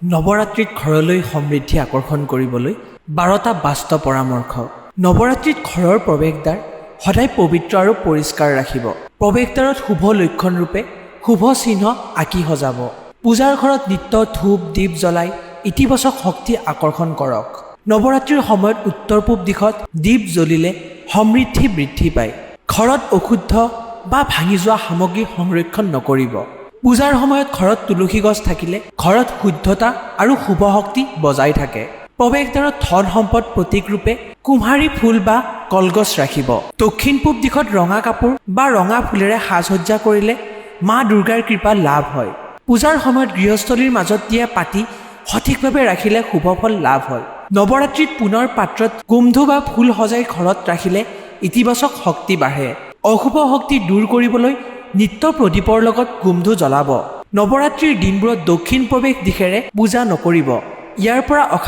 নৱৰাত্ৰিত ঘৰলৈ সমৃদ্ধি আকৰ্ষণ কৰিবলৈ 12টা বাস্তৱ পৰামৰ্শ। নৱৰাত্ৰিত ঘৰৰ প্ৰৱেশদ্বাৰ সদায় পবিত্ৰ আৰু পৰিষ্কাৰ ৰাখিব। প্ৰৱেশদ্বাৰত শুভ লক্ষণ ৰূপে শুভ চিহ্ন আঁকি সজাব। পূজাৰ ঘৰত নিত্য ধূপ দীপ জ্বলাই ইতিবাচক শক্তি আকৰ্ষণ কৰক। নৱৰাত্ৰিৰ সময়ত উত্তৰ পূব দিশত দীপ জ্বলিলে সমৃদ্ধি বৃদ্ধি পায়। ঘৰত অশুদ্ধ বা ভাঙি যোৱা সামগ্ৰী সংৰক্ষণ নকৰিব। পূজাৰ সময়ত ঘৰত তুলসী গছ থাকিলে ঘৰত শুদ্ধতা আৰু শুভ শক্তি বজাই থাকে। প্ৰৱেশদ্বাৰত ধন সম্পদ প্ৰতীক ৰূপে কুমহাৰী ফুল বা কলগছ ৰাখিব। দক্ষিণ পূব দিশত ৰঙা কাপোৰ বা ৰঙা ফুলেৰে সাজ সজ্জা কৰিলে মা দুৰ্গাৰ কৃপা লাভ হয়। পূজাৰ সময়ত গৃহস্থলীৰ মাজত দিয়া পাতি সঠিকভাৱে ৰাখিলে শুভ ফল লাভ হয়। নৱৰাত্ৰিত পুনৰ পাত্ৰত কুমধু বা ফুল সজাই ঘৰত ৰাখিলে ইতিবাচক শক্তি বাঢ়ে। অশুভ শক্তি দূৰ কৰিবলৈ নিত্য প্ৰদীপৰ লগত কুমধু জ্বলাব। নৱৰাত্ৰিৰ দিনবোৰত দক্ষিণ প্ৰৱেশ দিশেৰে পূজা নকৰিব। ইয়াৰ পৰা অশান্তি